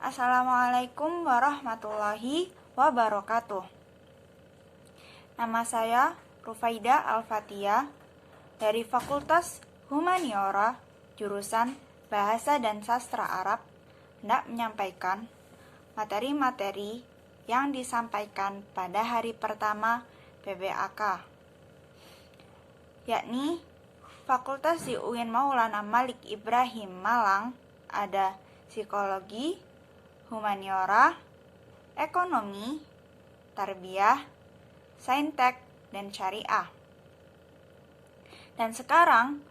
Assalamualaikum warahmatullahi wabarakatuh. Nama saya Rufaida Al-Fatiyah dari Fakultas Humaniora, jurusan Bahasa dan Sastra Arab, hendak menyampaikan materi-materi yang disampaikan pada hari pertama PBAK, yakni Fakultas di UIN Maulana Malik Ibrahim Malang ada Psikologi, Humaniora, Ekonomi, Tarbiyah, Saintek, dan Syariah. Dan sekarang,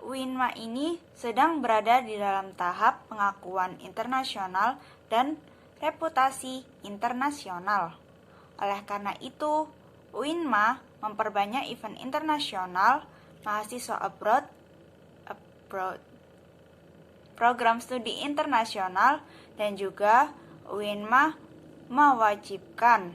UINMA ini sedang berada di dalam tahap pengakuan internasional dan reputasi internasional. Oleh karena itu, UINMA memperbanyak event internasional, mahasiswa abroad, program studi internasional, dan juga UINMA mewajibkan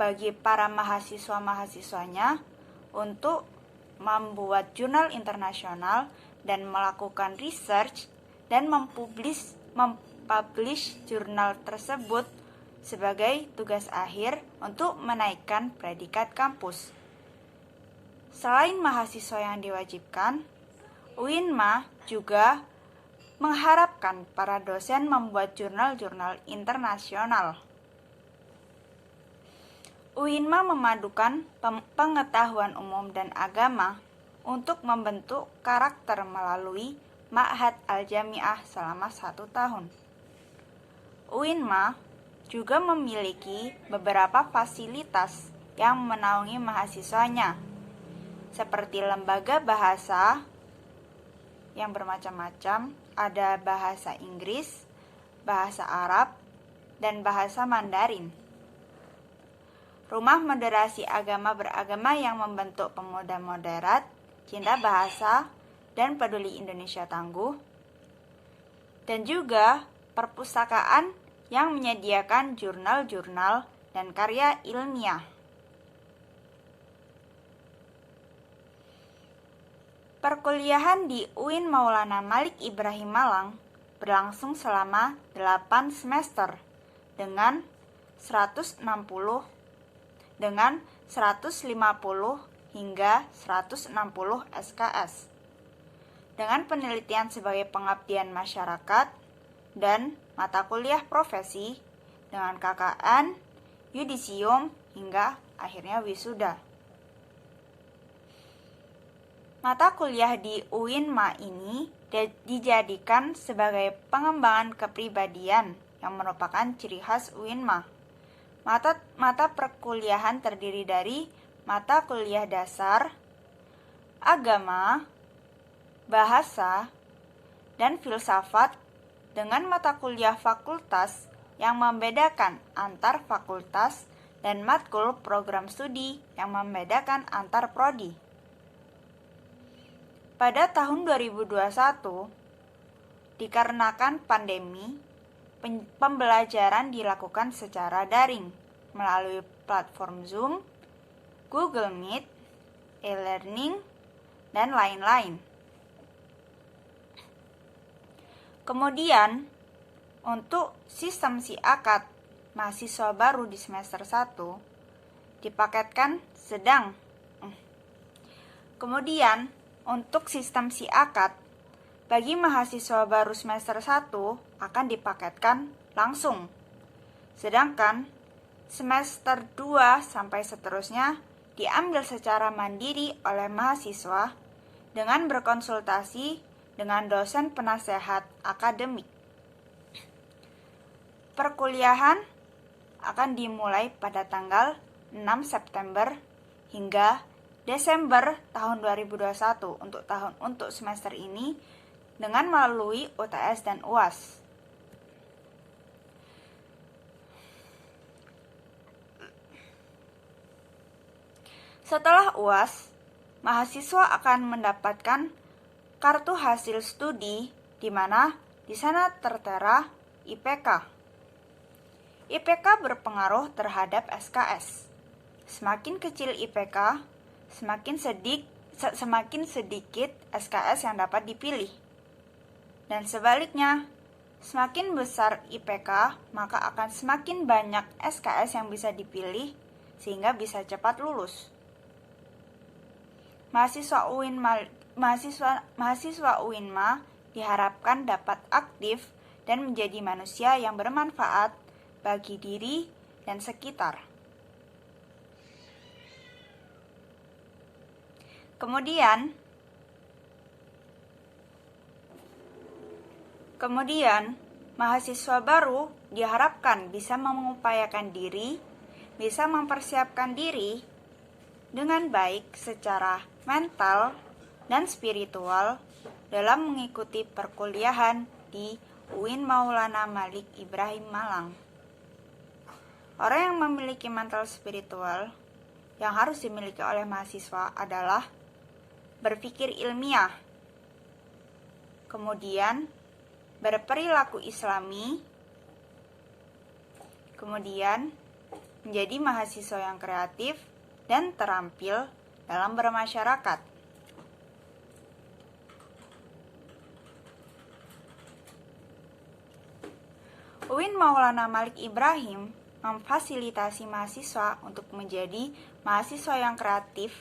bagi para mahasiswa-mahasiswanya untuk membuat jurnal internasional dan melakukan research dan mempublish jurnal tersebut sebagai tugas akhir untuk menaikkan predikat kampus. Selain mahasiswa yang diwajibkan, UINMA juga mengharapkan para dosen membuat jurnal-jurnal internasional. UINMA memadukan pengetahuan umum dan agama untuk membentuk karakter melalui Ma'had Al-Jami'ah selama 1 tahun. UINMA juga memiliki beberapa fasilitas yang menaungi mahasiswanya, seperti lembaga bahasa yang bermacam-macam, ada bahasa Inggris, bahasa Arab, dan bahasa Mandarin. Rumah moderasi agama beragama yang membentuk pemuda moderat, cinta bahasa, dan peduli Indonesia tangguh. Dan juga perpustakaan yang menyediakan jurnal-jurnal dan karya ilmiah. Perkuliahan di UIN Maulana Malik Ibrahim Malang berlangsung selama 8 semester dengan 150 hingga 160 SKS. Dengan penelitian sebagai pengabdian masyarakat dan mata kuliah profesi dengan KKN, yudisium, hingga akhirnya wisuda. Mata kuliah di UINMA ini dijadikan sebagai pengembangan kepribadian yang merupakan ciri khas UINMA. Mata perkuliahan terdiri dari mata kuliah dasar, agama, bahasa, dan filsafat dengan mata kuliah fakultas yang membedakan antar fakultas dan matkul program studi yang membedakan antar prodi. Pada tahun 2021, dikarenakan pandemi, pembelajaran dilakukan secara daring melalui platform Zoom, Google Meet, e-learning, dan lain-lain. Kemudian, untuk sistem SIAKAT mahasiswa baru di semester 1 dipaketkan sedang. Kemudian, untuk sistem SIAKAT bagi mahasiswa baru semester 1 akan dipaketkan langsung. Sedangkan semester 2 sampai seterusnya diambil secara mandiri oleh mahasiswa dengan berkonsultasi dengan dosen penasehat akademik. Perkuliahan akan dimulai pada tanggal 6 September hingga Desember tahun 2021 untuk semester ini dengan melalui UTS dan UAS. Setelah UAS, mahasiswa akan mendapatkan kartu hasil studi di mana di sana tertera IPK. IPK berpengaruh terhadap SKS. Semakin kecil IPK, semakin sedikit SKS yang dapat dipilih. Dan sebaliknya, Semakin besar IPK, maka akan semakin banyak SKS yang bisa dipilih sehingga bisa cepat lulus. Mahasiswa UINMA diharapkan dapat aktif dan menjadi manusia yang bermanfaat bagi diri dan sekitar. Kemudian, mahasiswa baru diharapkan bisa mengupayakan diri, bisa mempersiapkan diri dengan baik secara mental dan spiritual dalam mengikuti perkuliahan di UIN Maulana Malik Ibrahim Malang. Orang yang memiliki mental spiritual yang harus dimiliki oleh mahasiswa adalah berpikir ilmiah, kemudian berperilaku islami, kemudian menjadi mahasiswa yang kreatif dan terampil dalam bermasyarakat. UIN Maulana Malik Ibrahim memfasilitasi mahasiswa untuk menjadi mahasiswa yang kreatif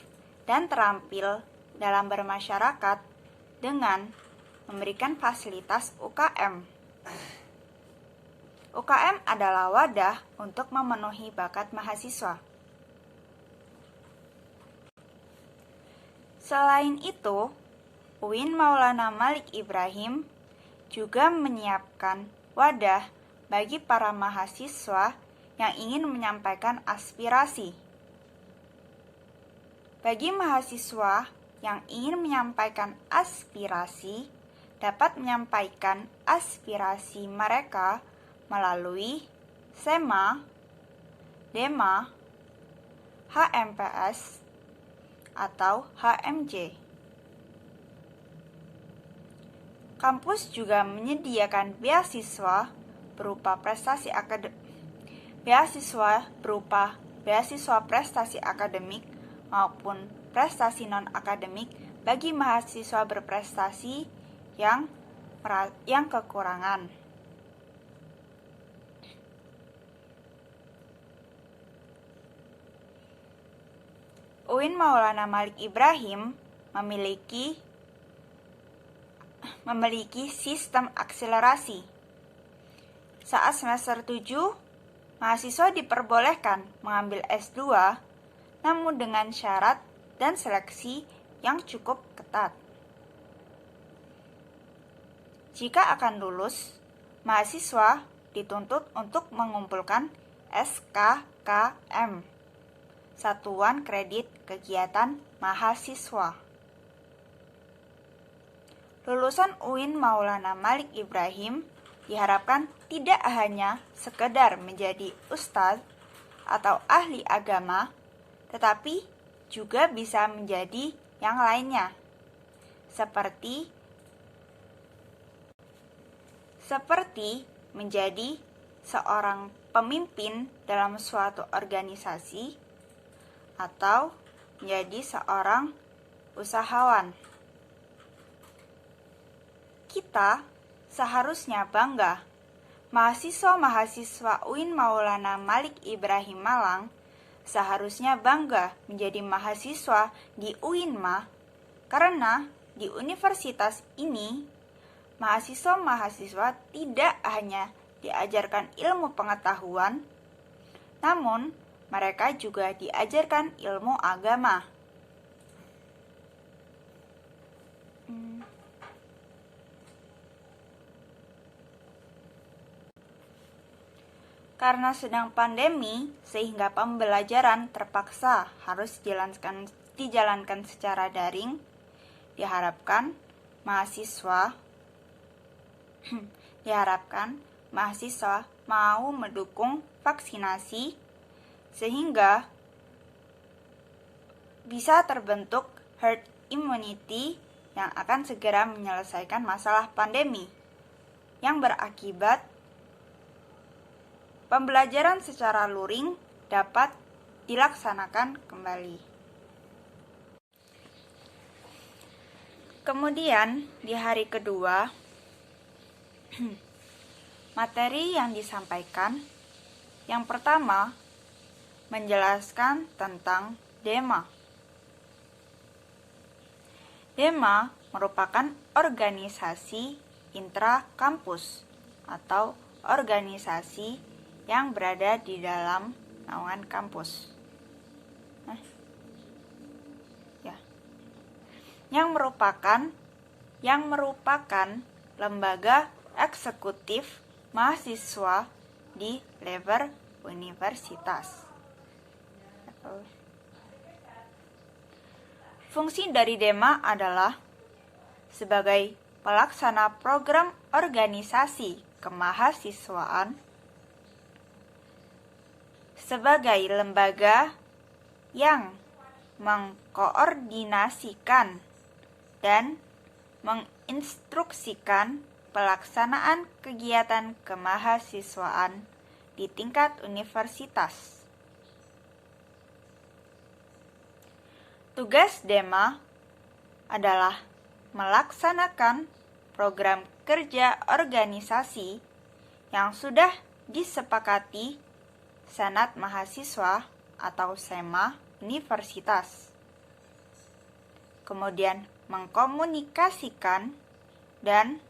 dan terampil dalam bermasyarakat dengan memberikan fasilitas UKM. UKM adalah wadah untuk memenuhi bakat mahasiswa. Selain itu, UIN Maulana Malik Ibrahim juga menyiapkan wadah bagi para mahasiswa yang ingin menyampaikan aspirasi. Bagi mahasiswa yang ingin menyampaikan aspirasi, dapat menyampaikan aspirasi mereka melalui SEMA, DEMA, HMPS, atau HMJ. Kampus juga menyediakan beasiswa berupa beasiswa prestasi akademik maupun prestasi non-akademik bagi mahasiswa berprestasi yang kekurangan. UIN Maulana Malik Ibrahim memiliki sistem akselerasi. Saat semester 7, mahasiswa diperbolehkan mengambil S2, namun dengan syarat dan seleksi yang cukup ketat. Jika akan lulus, mahasiswa dituntut untuk mengumpulkan SKKM, Satuan Kredit Kegiatan Mahasiswa. Lulusan UIN Maulana Malik Ibrahim diharapkan tidak hanya sekedar menjadi ustadz atau ahli agama, tetapi juga bisa menjadi yang lainnya, seperti menjadi seorang pemimpin dalam suatu organisasi atau menjadi seorang usahawan. Kita seharusnya bangga, mahasiswa-mahasiswa UIN Maulana Malik Ibrahim Malang seharusnya bangga menjadi mahasiswa di UINMA karena di universitas ini mahasiswa-mahasiswa tidak hanya diajarkan ilmu pengetahuan, namun mereka juga diajarkan ilmu agama. Karena sedang pandemi, sehingga pembelajaran terpaksa harus dijalankan secara daring, diharapkan mahasiswa mau mendukung vaksinasi sehingga bisa terbentuk herd immunity yang akan segera menyelesaikan masalah pandemi yang berakibat pembelajaran secara luring dapat dilaksanakan kembali. Kemudian di hari kedua Materi yang disampaikan, yang pertama, menjelaskan tentang DEMA. DEMA merupakan organisasi intra-kampus atau organisasi yang berada di dalam naungan kampus. Yang merupakan lembaga eksekutif mahasiswa di level universitas. Fungsi dari DEMA adalah sebagai pelaksana program organisasi kemahasiswaan, sebagai lembaga yang mengkoordinasikan dan menginstruksikan pelaksanaan kegiatan kemahasiswaan di tingkat universitas. Tugas DEMA adalah melaksanakan program kerja organisasi yang sudah disepakati Senat Mahasiswa atau SEMA Universitas. Kemudian mengkomunikasikan dan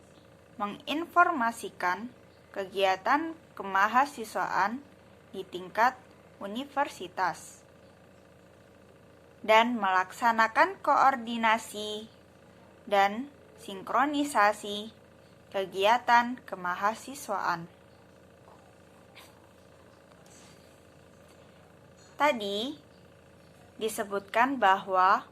menginformasikan kegiatan kemahasiswaan di tingkat universitas dan melaksanakan koordinasi dan sinkronisasi kegiatan kemahasiswaan. Tadi disebutkan bahwa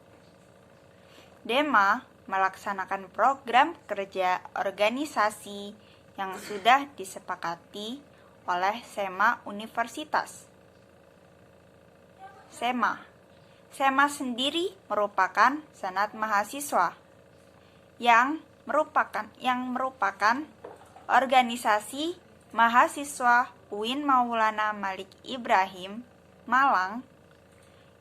DEMA melaksanakan program kerja organisasi yang sudah disepakati oleh SEMA Universitas. SEMA sendiri merupakan Senat Mahasiswa yang merupakan organisasi mahasiswa UIN Maulana Malik Ibrahim Malang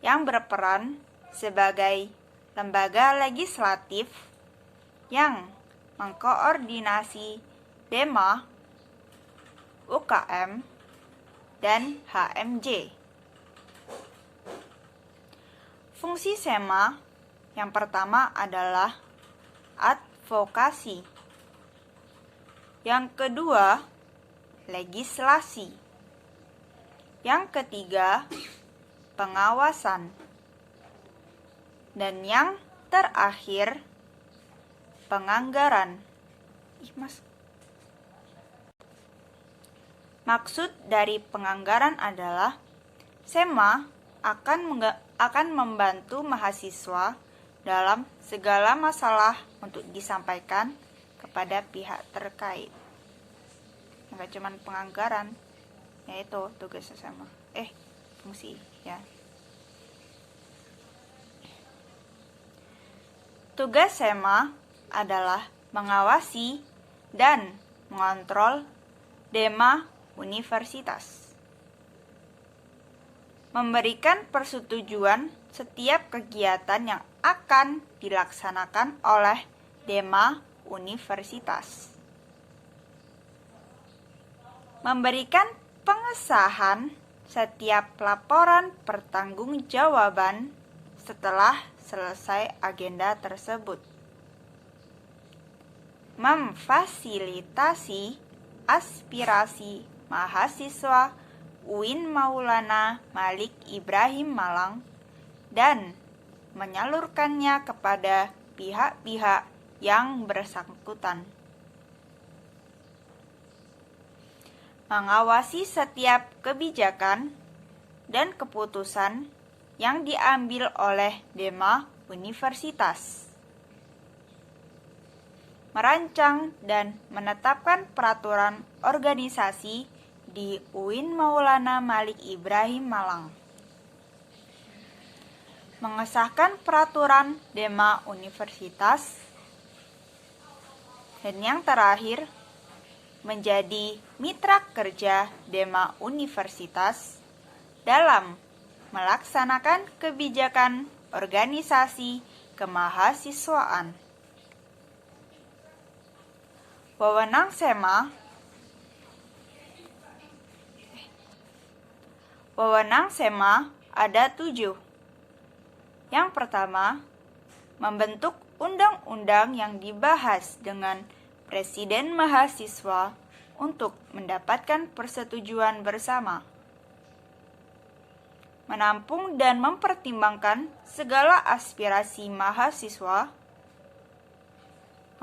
yang berperan sebagai lembaga legislatif yang mengkoordinasi DEMA, UKM, dan HMJ. Fungsi SEMA yang pertama adalah advokasi. Yang kedua, legislasi. Yang ketiga, pengawasan. Dan yang terakhir, penganggaran. Maksud dari penganggaran adalah SEMA akan membantu mahasiswa dalam segala masalah untuk disampaikan kepada pihak terkait. Enggak cuma penganggaran, yaitu tugas SEMA. Fungsi ya. Tugas SEMA adalah mengawasi dan mengontrol DEMA universitas. Memberikan persetujuan setiap kegiatan yang akan dilaksanakan oleh DEMA universitas. Memberikan pengesahan setiap laporan pertanggungjawaban setelah selesai agenda tersebut. Memfasilitasi aspirasi mahasiswa UIN Maulana Malik Ibrahim Malang dan menyalurkannya kepada pihak-pihak yang bersangkutan. Mengawasi setiap kebijakan dan keputusan yang diambil oleh DEMA universitas. Merancang dan menetapkan peraturan organisasi di UIN Maulana Malik Ibrahim Malang. Mengesahkan peraturan DEMA universitas. Dan yang terakhir, menjadi mitra kerja DEMA universitas dalam melaksanakan kebijakan organisasi kemahasiswaan. Wewenang SEMA Wewenang SEMA ada 7. Yang pertama, membentuk undang-undang yang dibahas dengan Presiden mahasiswa untuk mendapatkan persetujuan bersama. Menampung dan mempertimbangkan segala aspirasi mahasiswa.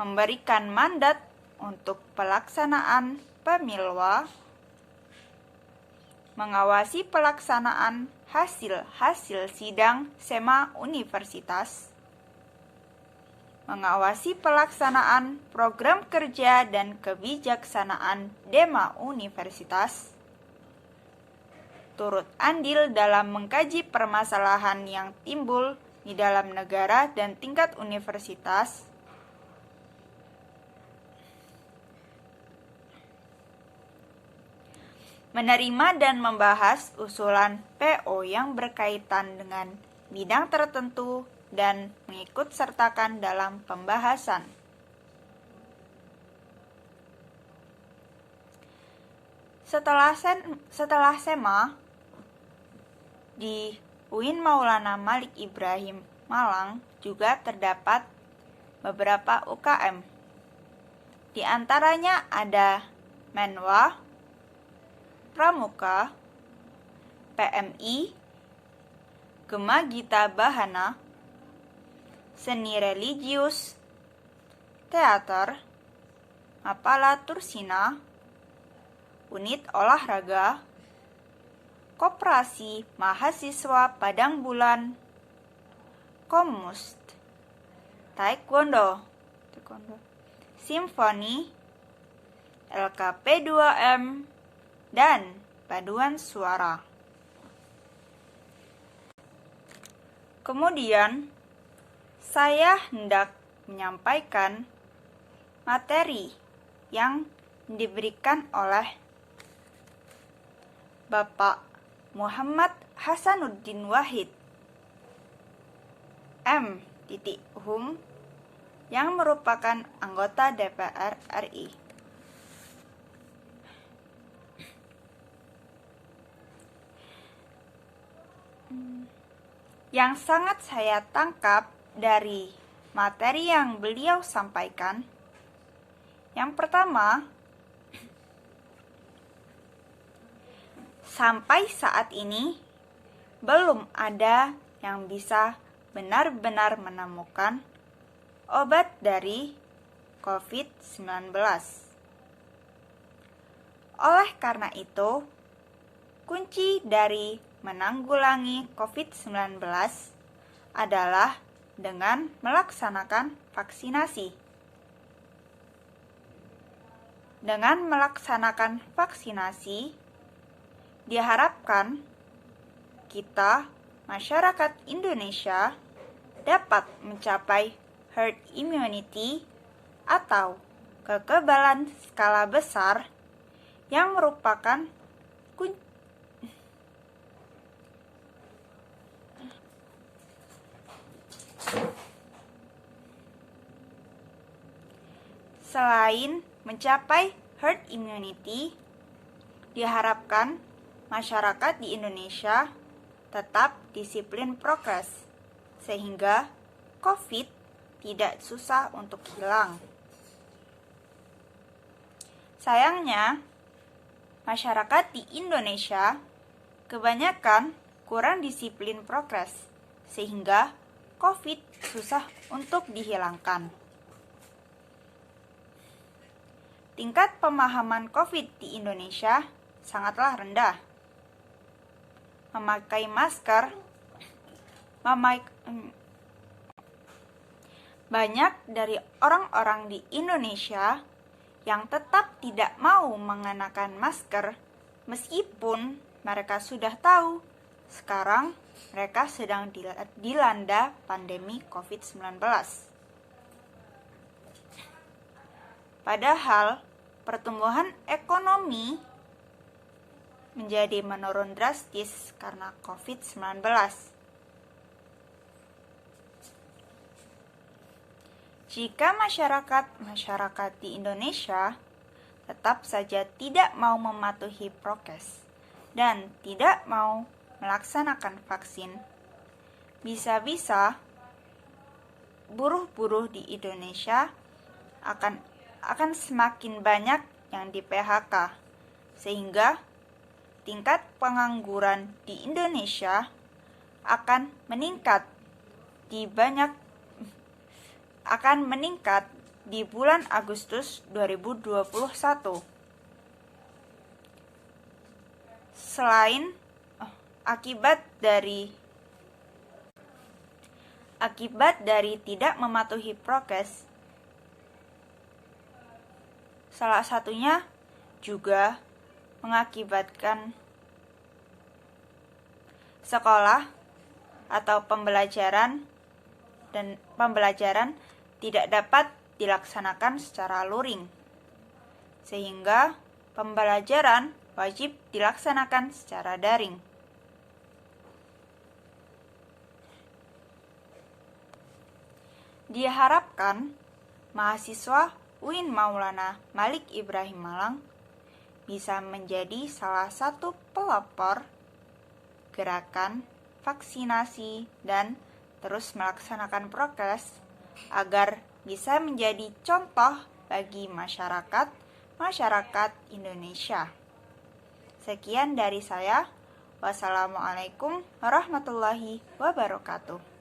Memberikan mandat untuk pelaksanaan pemilwa. Mengawasi pelaksanaan hasil-hasil sidang SEMA Universitas. Mengawasi pelaksanaan program kerja dan kebijaksanaan DEMA Universitas. Turut andil dalam mengkaji permasalahan yang timbul di dalam negara dan tingkat universitas. Menerima dan membahas usulan PO yang berkaitan dengan bidang tertentu dan mengikut sertakan dalam pembahasan. Setelah SEMA, di UIN Maulana Malik Ibrahim Malang juga terdapat beberapa UKM. Di antaranya ada Menwa, Pramuka, PMI, Gema Gita Bahana, Seni Religius, Teater, Mapala Tursina, Unit Olahraga, Koperasi Mahasiswa Padang Bulan, Komust, Taekwondo, Simfoni, LKP 2M, dan paduan suara. Kemudian, saya hendak menyampaikan materi yang diberikan oleh Bapak Muhammad Hasanuddin Wahid, M.Hum, yang merupakan anggota DPR RI. Yang sangat saya tangkap dari materi yang beliau sampaikan, yang pertama, sampai saat ini belum ada yang bisa benar-benar menemukan obat dari COVID-19. Oleh karena itu, kunci dari menanggulangi COVID-19 adalah dengan melaksanakan vaksinasi. Dengan melaksanakan vaksinasi, diharapkan kita, masyarakat Indonesia, dapat mencapai herd immunity atau kekebalan skala besar yang merupakan kunci Selain mencapai herd immunity, diharapkan masyarakat di Indonesia tetap disiplin prokes, sehingga COVID tidak susah untuk hilang. Sayangnya, masyarakat di Indonesia kebanyakan kurang disiplin prokes, sehingga COVID susah untuk dihilangkan. Tingkat pemahaman COVID di Indonesia sangatlah rendah. Memakai masker, banyak dari orang-orang di Indonesia yang tetap tidak mau mengenakan masker meskipun mereka sudah tahu sekarang mereka sedang dilanda pandemi COVID-19. Padahal pertumbuhan ekonomi menjadi menurun drastis karena COVID-19. Jika masyarakat di Indonesia tetap saja tidak mau mematuhi prokes dan tidak mau melaksanakan vaksin, bisa-bisa buruh-buruh di Indonesia akan semakin banyak yang di PHK, sehingga tingkat pengangguran di Indonesia akan meningkat di bulan Agustus 2021. Selain akibat dari tidak mematuhi prokes, salah satunya juga mengakibatkan sekolah atau pembelajaran tidak dapat dilaksanakan secara luring, sehingga pembelajaran wajib dilaksanakan secara daring. Diharapkan mahasiswa UIN Maulana Malik Ibrahim Malang bisa menjadi salah satu pelopor gerakan vaksinasi dan terus melaksanakan prokes agar bisa menjadi contoh bagi masyarakat Indonesia. Sekian dari saya. Wassalamualaikum warahmatullahi wabarakatuh.